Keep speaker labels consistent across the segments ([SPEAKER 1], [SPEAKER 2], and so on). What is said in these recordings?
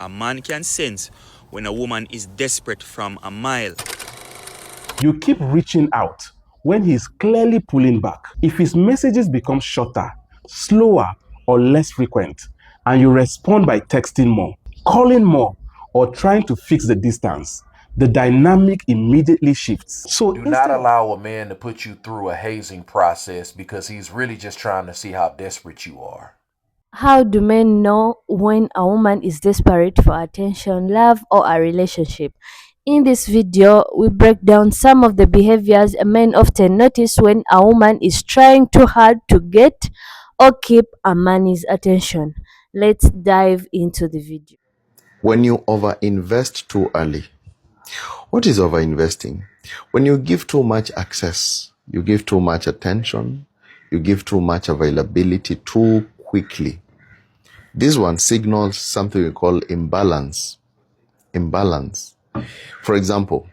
[SPEAKER 1] A man can sense when a woman is desperate from a mile.
[SPEAKER 2] You keep reaching out when he's clearly pulling back. If his messages become shorter, slower, or less frequent, and you respond by texting more, calling more, or trying to fix the distance, the dynamic immediately shifts. So
[SPEAKER 3] do not allow a man to put you through a hazing process because he's really just trying to see how desperate you are.
[SPEAKER 4] How do men know when a woman is desperate for attention, love, or a relationship? In this video, we break down some of the behaviors men often notice when a woman is trying too hard to get or keep a man's attention. Let's dive into the video.
[SPEAKER 5] When you overinvest too early. What is overinvesting? When you give too much access, you give too much attention, you give too much availability too quickly. This one signals something we call imbalance. Imbalance. For example,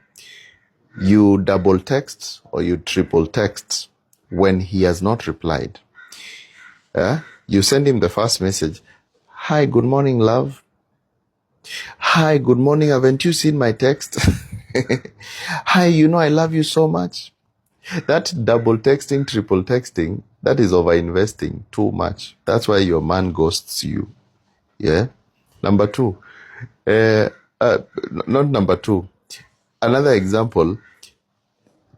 [SPEAKER 5] you double text or you triple text when he has not replied. You send him the first message. Hi, good morning, love. Hi, good morning. Haven't you seen my text? Hi, I love you so much. That double texting, triple texting, that is overinvesting too much. That's why your man ghosts you. Yeah. Number two, not number two. Another example,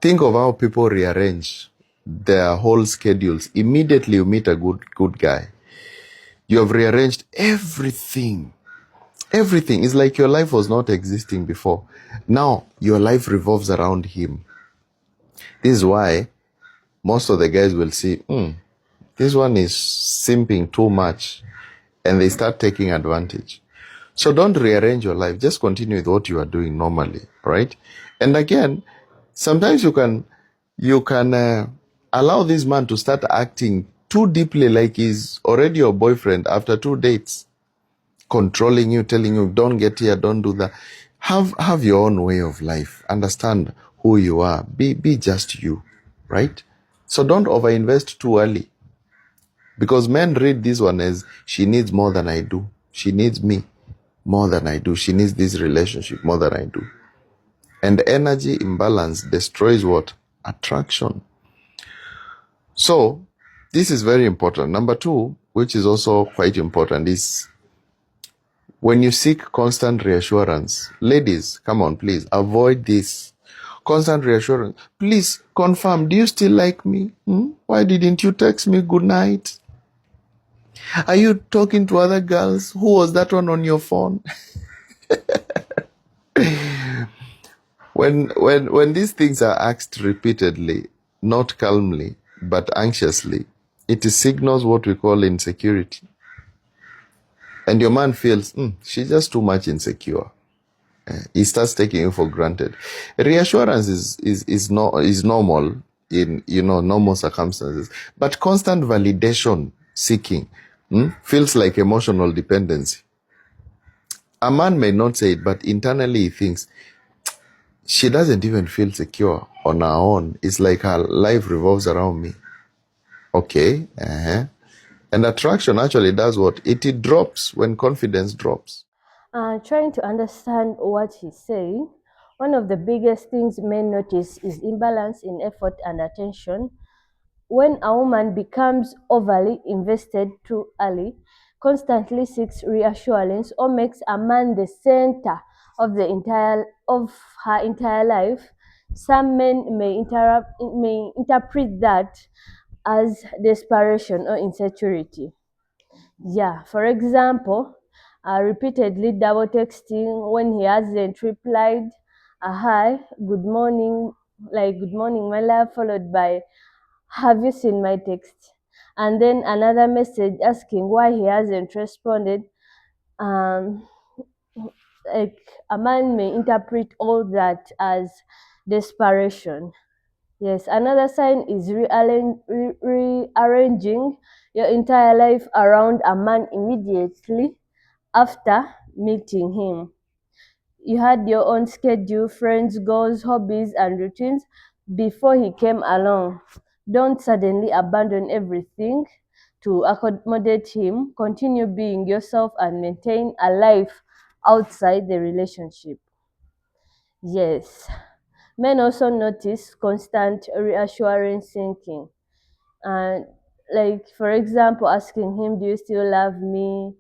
[SPEAKER 5] think of how people rearrange their whole schedules. Immediately you meet a good guy. You have rearranged everything. Everything is like your life was not existing before. Now your life revolves around him. This is why most of the guys will see, this one is simping too much, and they start taking advantage. So don't rearrange your life. Just continue with what you are doing normally, right? And again, sometimes you can allow this man to start acting too deeply like he's already your boyfriend after 2 dates, controlling you, telling you, don't get here, don't do that. Have your own way of life. Understand who you are. Be just you, right? So don't overinvest too early. Because men read this one as, she needs more than I do. She needs me more than I do. She needs this relationship more than I do. And energy imbalance destroys what? Attraction. So this is very important. Number two, which is also quite important, is when you seek constant reassurance. Ladies, come on, please, avoid this. Constant reassurance. Please confirm, do you still like me? Why didn't you text me good night? Are you talking to other girls? Who was that one on your phone? When these things are asked repeatedly, not calmly, but anxiously, it signals what we call insecurity. And your man feels, she's just too much insecure. He starts taking you for granted. Reassurance is normal in normal circumstances, but constant validation seeking feels like emotional dependency. A man may not say it, but internally he thinks, she doesn't even feel secure on her own. It's like her life revolves around me. Okay. And attraction actually does what? It drops when confidence drops.
[SPEAKER 4] Trying to understand what he's saying, one of the biggest things men notice is imbalance in effort and attention. When a woman becomes overly invested too early, constantly seeks reassurance, or makes a man the center of her entire life, some men may interpret that as desperation or insecurity. Yeah, for example, repeatedly double texting when he hasn't replied a hi, good morning, like good morning, my love, followed by have you seen my text? And then another message asking why he hasn't responded. Um, like a man may interpret all that as desperation. Yes, another sign is rearranging your entire life around a man immediately after meeting him. You had your own schedule, friends, goals, hobbies, and routines before he came along. Don't suddenly abandon everything to accommodate him. Continue being yourself and maintain a life outside the relationship. Yes. Men also notice constant reassurance seeking. And like for example, asking him, do you still love me?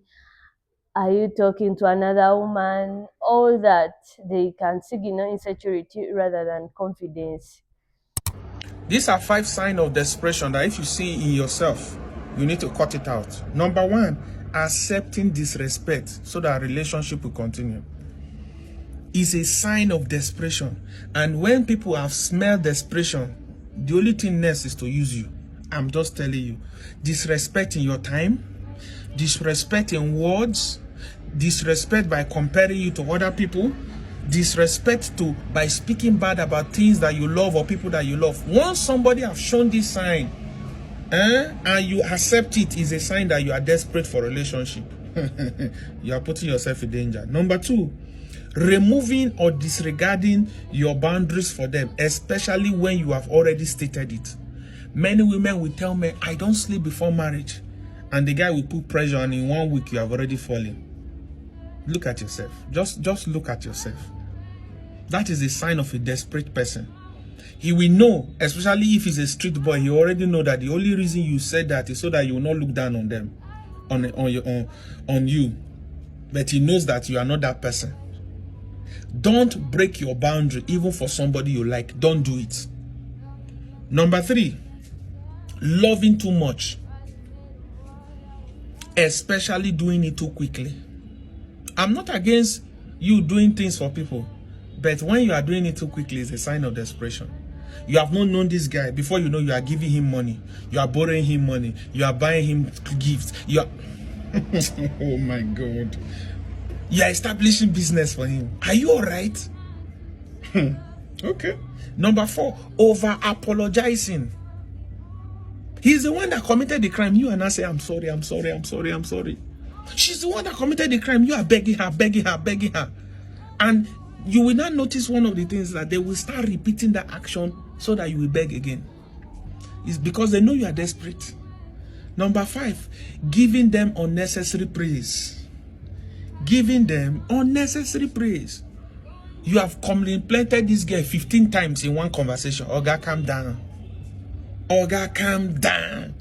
[SPEAKER 4] Are you talking to another woman? All that they can signal insecurity rather than confidence.
[SPEAKER 6] These are 5 signs of desperation that if you see in yourself, you need to cut it out. Number 1, accepting disrespect so that relationship will continue is a sign of desperation. And when people have smelled desperation, the only thing next is to use you. I'm just telling you. Disrespecting your time, disrespecting words, disrespect by comparing you to other people, disrespect to by speaking bad about things that you love or people that you love. Once somebody have shown this sign, and you accept it, is a sign that you are desperate for a relationship. You are putting yourself in danger. Number 2, removing or disregarding your boundaries for them, especially when you have already stated it. Many women will tell me, I don't sleep before marriage, and the guy will put pressure, and in 1 week you have already fallen. Look at yourself. Just look at yourself. That is a sign of a desperate person. He will know, especially if he's a street boy, he already know that the only reason you said that is so that you will not look down on them, on you. But he knows that you are not that person. Don't break your boundary even for somebody you like. Don't do it. Number 3, loving too much, especially doing it too quickly. I'm not against you doing things for people, but when you are doing it too quickly, it's a sign of desperation. You have not known this guy. Before you know, you are giving him money. You are borrowing him money. You are buying him gifts. You are... Oh my God. You are establishing business for him. Are you all right? Okay. Number 4, over-apologizing. He's the one that committed the crime. You are not saying, I'm sorry, I'm sorry, I'm sorry, I'm sorry. She's the one that committed the crime. You are begging her, begging her, begging her. And you will not notice one of the things that they will start repeating that action so that you will beg again. It's because they know you are desperate. Number 5, giving them unnecessary praise. Giving them unnecessary praise. You have complimented this girl 15 times in one conversation. Oga, calm down. Oga, calm down.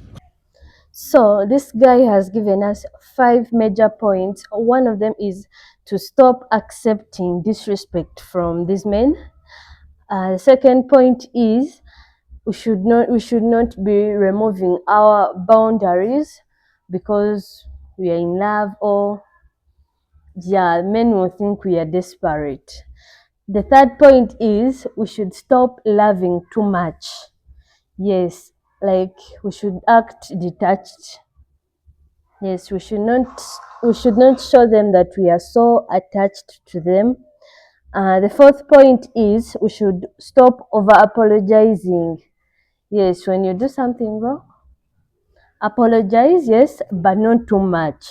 [SPEAKER 4] So this guy has given us 5 major points. One of them is to stop accepting disrespect from these men. The second point is we should not be removing our boundaries because we are in love, or yeah, men will think we are desperate. The third point is we should stop loving too much. Yes, like we should act detached. Yes, we should not show them that we are so attached to them. The fourth point is we should stop over apologizing. Yes, when you do something wrong, apologize, yes, but not too much.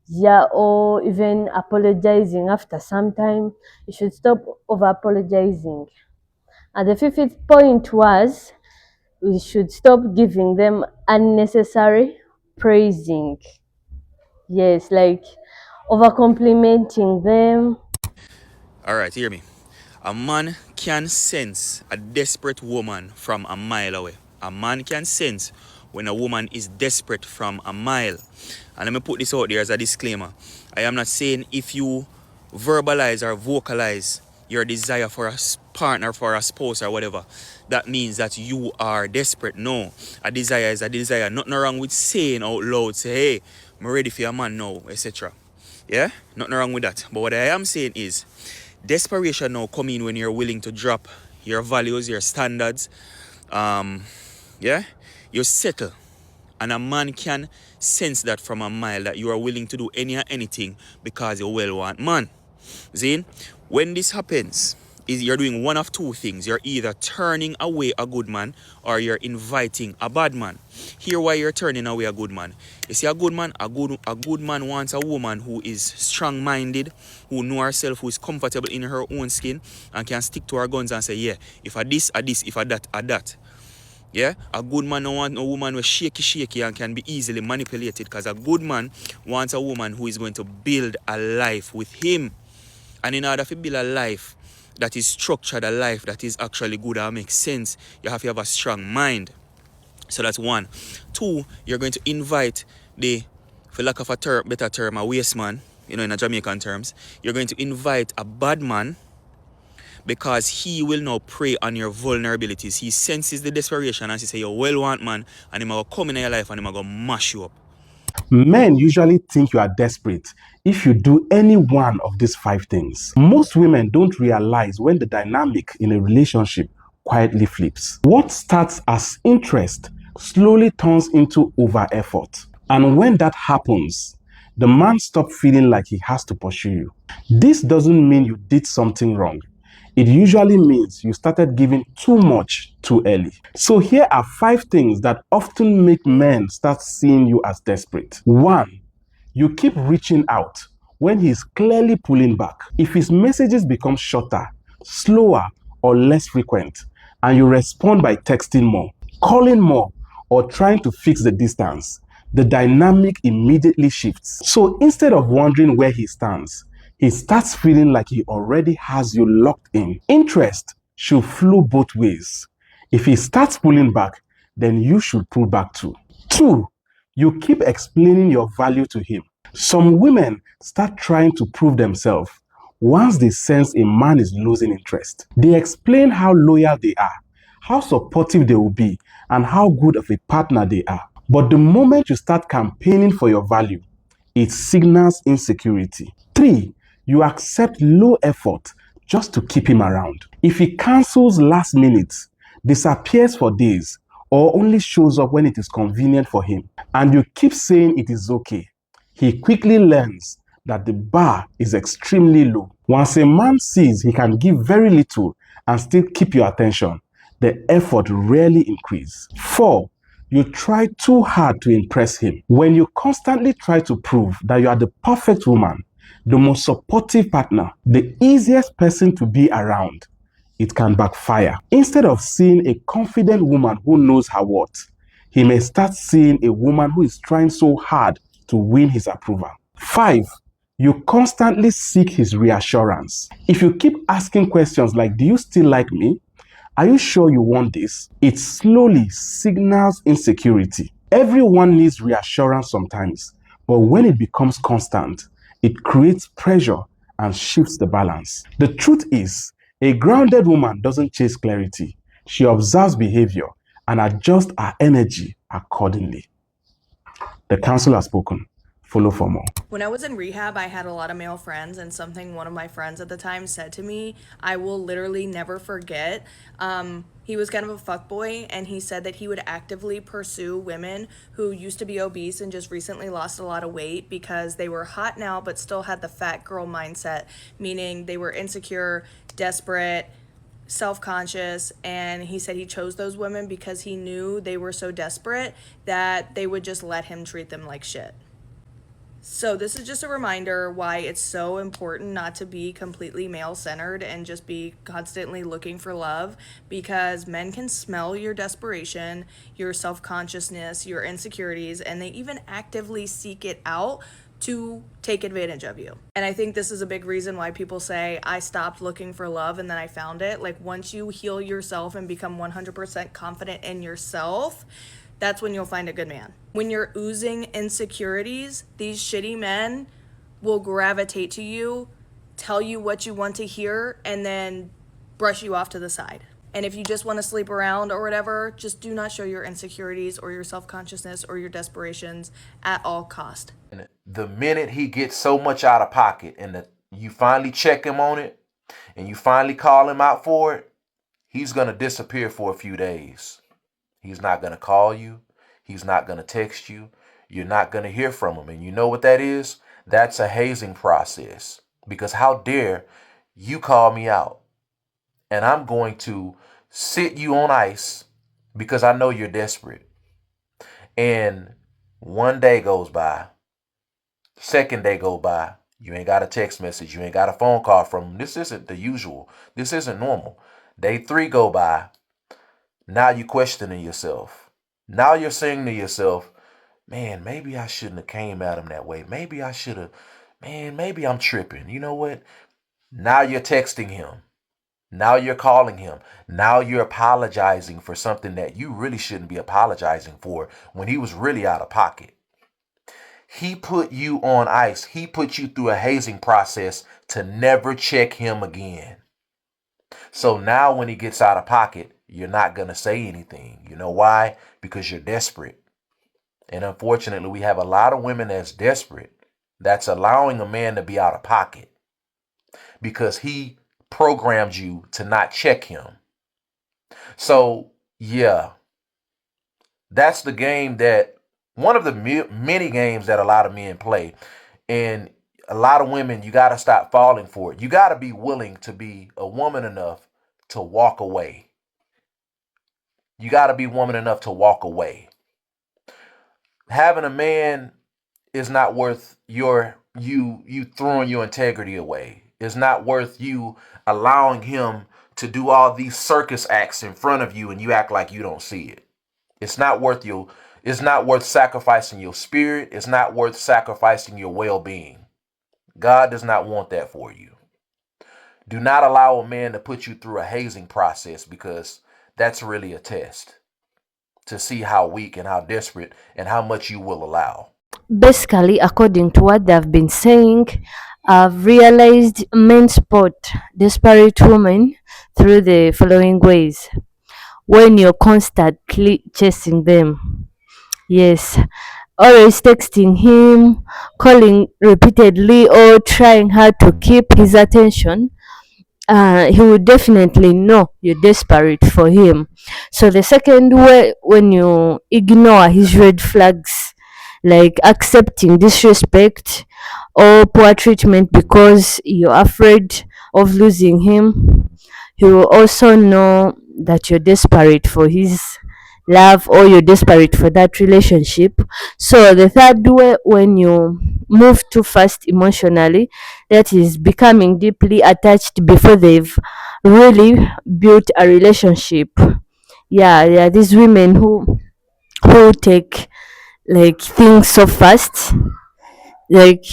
[SPEAKER 4] Yeah, or even apologizing after some time. You should stop over apologizing. And the fifth point was we should stop giving them unnecessary praising. Yes, like over complimenting them.
[SPEAKER 1] Alright, hear me. A man can sense a desperate woman from a mile away. A man can sense when a woman is desperate from a mile. And let me put this out there as a disclaimer. I am not saying if you verbalize or vocalize your desire for a partner, for a spouse or whatever, that means that you are desperate. No, a desire is a desire. Nothing wrong with saying out loud, say, hey, I'm ready for your man now, etc. Yeah, nothing wrong with that. But what I am saying is, desperation now come in when you're willing to drop your values, your standards. Yeah, you settle. And a man can sense that from a mile that you are willing to do anything because you well want man. Zane, when this happens, you're doing one of 2 things. You're either turning away a good man or you're inviting a bad man. Here why you're turning away a good man. You see, a good man wants a woman who is strong-minded, who knows herself, who is comfortable in her own skin and can stick to her guns and say, yeah, if I this, if I that, I that. Yeah, a good man don't want no woman who shaky and can be easily manipulated, because a good man wants a woman who is going to build a life with him. And in order to build a life that is structured, a life that is actually good and makes sense, you have to have a strong mind. So that's one. Two, you're going to invite the, for lack of a better term, a waste man, in a Jamaican terms. You're going to invite a bad man, because he will now prey on your vulnerabilities. He senses the desperation and he say, you well want man, and he will come in your life and he will mash you up.
[SPEAKER 2] Men usually think you are desperate if you do any one of these 5 things. Most women don't realize when the dynamic in a relationship quietly flips. What starts as interest slowly turns into over effort. And when that happens, the man stops feeling like he has to pursue you. This doesn't mean you did something wrong. It usually means you started giving too much too early. So here are 5 things that often make men start seeing you as desperate. 1. You keep reaching out when he's clearly pulling back. If his messages become shorter, slower, or less frequent, and you respond by texting more, calling more, or trying to fix the distance, the dynamic immediately shifts. So instead of wondering where he stands, he starts feeling like he already has you locked in. Interest should flow both ways. If he starts pulling back, then you should pull back too. 2. You keep explaining your value to him. Some women start trying to prove themselves once they sense a man is losing interest. They explain how loyal they are, how supportive they will be, and how good of a partner they are. But the moment you start campaigning for your value, it signals insecurity. 3. You accept low effort just to keep him around. If he cancels last minute, disappears for days, or only shows up when it is convenient for him, and you keep saying it is okay, he quickly learns that the bar is extremely low. Once a man sees he can give very little and still keep your attention, the effort rarely increases. 4. You try too hard to impress him. When you constantly try to prove that you are the perfect woman, the most supportive partner, the easiest person to be around, it can backfire. Instead of seeing a confident woman who knows her worth, he may start seeing a woman who is trying so hard to win his approval. 5. You constantly seek his reassurance. If you keep asking questions like, do you still like me? Are you sure you want this? It slowly signals insecurity. Everyone needs reassurance sometimes, but when it becomes constant, it creates pressure and shifts the balance. The truth is, a grounded woman doesn't chase clarity. She observes behavior and adjusts her energy accordingly. The council has spoken. Follow for more.
[SPEAKER 7] When I was in rehab, I had a lot of male friends, and something one of my friends at the time said to me, I will literally never forget. He was kind of a fuckboy, and he said that he would actively pursue women who used to be obese and just recently lost a lot of weight because they were hot now but still had the fat girl mindset, meaning they were insecure, desperate, self-conscious, and he said he chose those women because he knew they were so desperate that they would just let him treat them like shit. So this is just a reminder why it's so important not to be completely male-centered and just be constantly looking for love, because men can smell your desperation, your self-consciousness, your insecurities, and they even actively seek it out to take advantage of you. And I think this is a big reason why people say, I stopped looking for love and then I found it. Like, once you heal yourself and become 100% confident in yourself, that's when you'll find a good man. When you're oozing insecurities, these shitty men will gravitate to you, tell you what you want to hear, and then brush you off to the side. And if you just want to sleep around or whatever, just do not show your insecurities or your self-consciousness or your desperations at all cost.
[SPEAKER 3] The minute he gets so much out of pocket and you finally check him on it and you finally call him out for it, he's going to disappear for a few days. He's not going to call you. He's not going to text you. You're not going to hear from him. And you know what that is? That's a hazing process. Because how dare you call me out? And I'm going to sit you on ice because I know you're desperate. And one day goes by. Second day go by. You ain't got a text message. You ain't got a phone call from him. This isn't the usual. This isn't normal. Day 3 go by. Now you're questioning yourself. Now you're saying to yourself, man, maybe I shouldn't have came at him that way. Maybe I should have, man, maybe I'm tripping. You know what? Now you're texting him. Now you're calling him. Now you're apologizing for something that you really shouldn't be apologizing for when he was really out of pocket. He put you on ice. He put you through a hazing process to never check him again. So now when he gets out of pocket, you're not going to say anything. You know why? Because you're desperate. And unfortunately, we have a lot of women that's desperate, that's allowing a man to be out of pocket because he programmed you to not check him. So, yeah, that's the game that one of the many games that a lot of men play. And a lot of women, you got to stop falling for it. You got to be willing to be a woman enough to walk away. You got to be woman enough to walk away. Having a man is not worth you throwing your integrity away. It's not worth you allowing him to do all these circus acts in front of you and you act like you don't see it. It's not worth sacrificing your spirit. It's not worth sacrificing your well-being. God does not want that for you. Do not allow a man to put you through a hazing process, because that's really a test to see how weak and how desperate and how much you will allow.
[SPEAKER 4] Basically, according to what they've been saying, I've realized men spot desperate women through the following ways. When you're constantly chasing them, yes, always texting him, calling repeatedly, or trying hard to keep his attention, he will definitely know you're desperate for him. So the second way, when you ignore his red flags, like accepting disrespect or poor treatment because you're afraid of losing him, he will also know that you're desperate for his love or you're desperate for that relationship. So the third way, when you move too fast emotionally, that is becoming deeply attached before they've really built a relationship. Yeah, these women who take like things so fast, like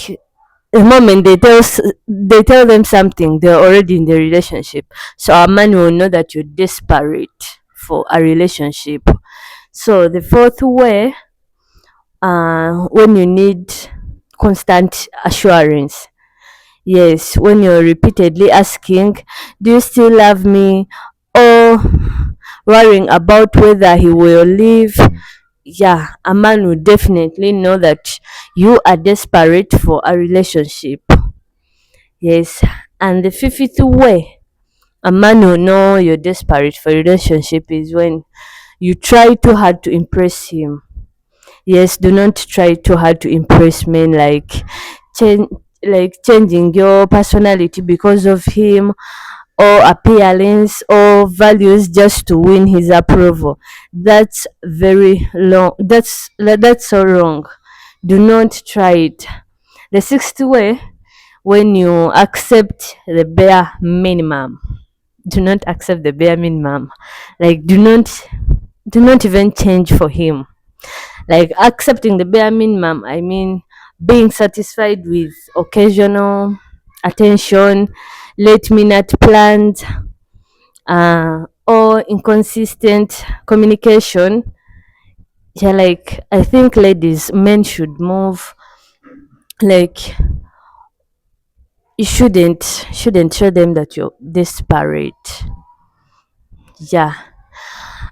[SPEAKER 4] the moment they tell them something, they're already in the relationship. So a man will know that you're desperate for a relationship. So the fourth way, when you need constant assurance. Yes, when you're repeatedly asking, do you still love me? Or worrying about whether he will leave. Yeah, a man will definitely know that you are desperate for a relationship. Yes, and the fifth way a man will know you're desperate for a relationship is when you try too hard to impress him. Yes, do not try too hard to impress men, change changing your personality because of him, or appearance or values just to win his approval. That's very long. That's so wrong. Do not try it. The sixth way, when you accept the bare minimum. Do not accept the bare minimum. Like do not even change for him. Like accepting the bare minimum, I mean being satisfied with occasional attention, late minute plans, or inconsistent communication. Yeah, like I think ladies, men should move, like you shouldn't show them that you're desperate. Yeah.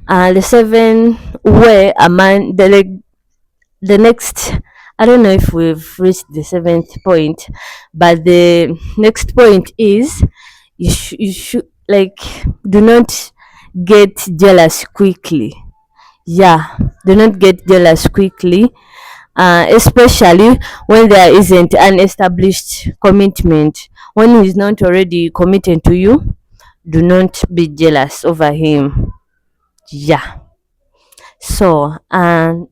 [SPEAKER 4] The seven way a man the next, I don't know if we've reached the seventh point, but the next point is you should like do not get jealous quickly. Yeah, do not get jealous quickly, especially when there isn't an established commitment. When he's not already committed to you, do not be jealous over him. Yeah. So, and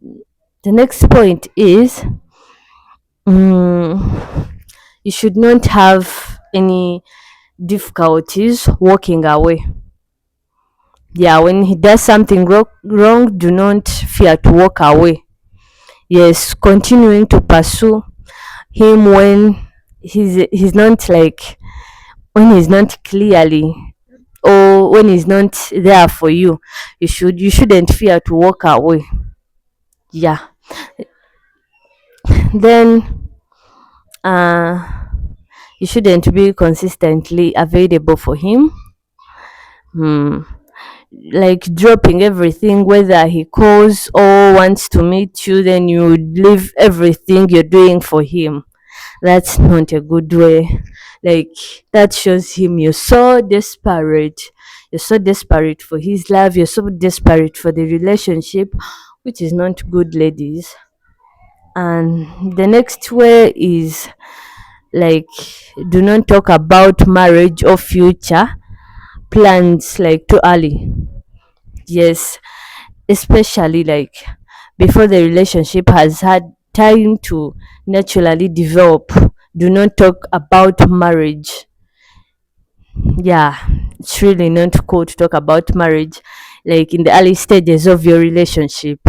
[SPEAKER 4] the next point is, you should not have any difficulties walking away. Yeah, when he does something wrong, do not fear to walk away. Yes, continuing to pursue him when he's not like, when he's not clearly, or when he's not there for you, you shouldn't fear to walk away. Yeah. Then uh you shouldn't be consistently available for him. Hmm. Like dropping everything, whether he calls or wants to meet you, then you leave everything you're doing for him. That's not a good way. Like, that shows him you're so desperate. You're so desperate for his love. You're so desperate for the relationship, which is not good, ladies. And the next way is like, do not talk about marriage or future plans like too early. Yes, especially like before the relationship has had time to naturally develop. Do not talk about marriage. Yeah, it's really not cool to talk about marriage like in the early stages of your relationship.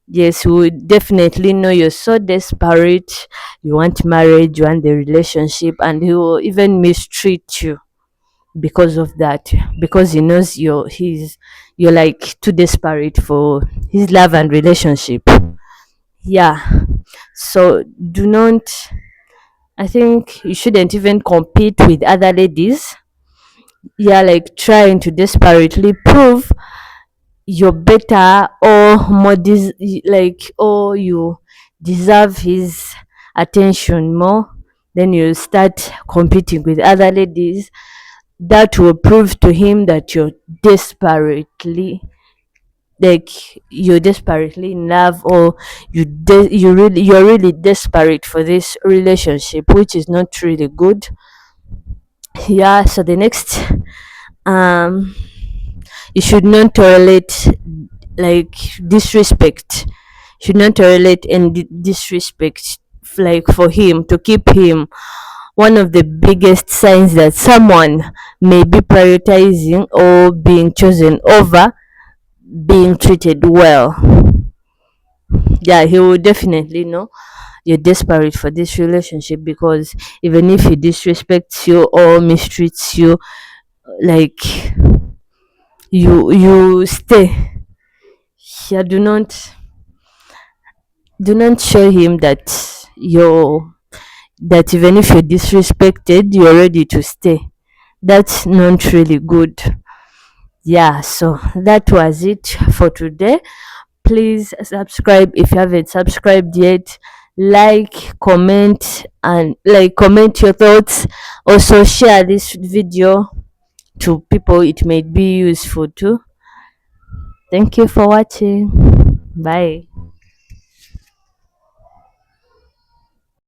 [SPEAKER 4] Yes, we would definitely know you're so desperate, you want marriage, you want the relationship, and he will even mistreat you because of that, because he knows you're like too desperate for his love and relationship. Yeah, so do not, I think you shouldn't even compete with other ladies. Yeah, like trying to desperately prove you're better or more like, or you deserve his attention more. Then you start competing with other ladies. That will prove to him that desperately like you're desperately in love, or you're really desperate for this relationship, which is not really good. Yeah, so the next, um you should not tolerate like disrespect. Should not tolerate any disrespect, like for him to keep him. One of the biggest signs that someone may be prioritizing or being chosen over being treated well. Yeah, he will definitely know you're desperate for this relationship, because even if he disrespects you or mistreats you, like, you stay. Yeah, do not show him that you're that even if you're disrespected, you're ready to stay. That's not really good. Yeah, so that was it for today. Please subscribe if you haven't subscribed yet. Like, comment, and like comment your thoughts. Also share this video to people it may be useful to. Thank you for watching. Bye.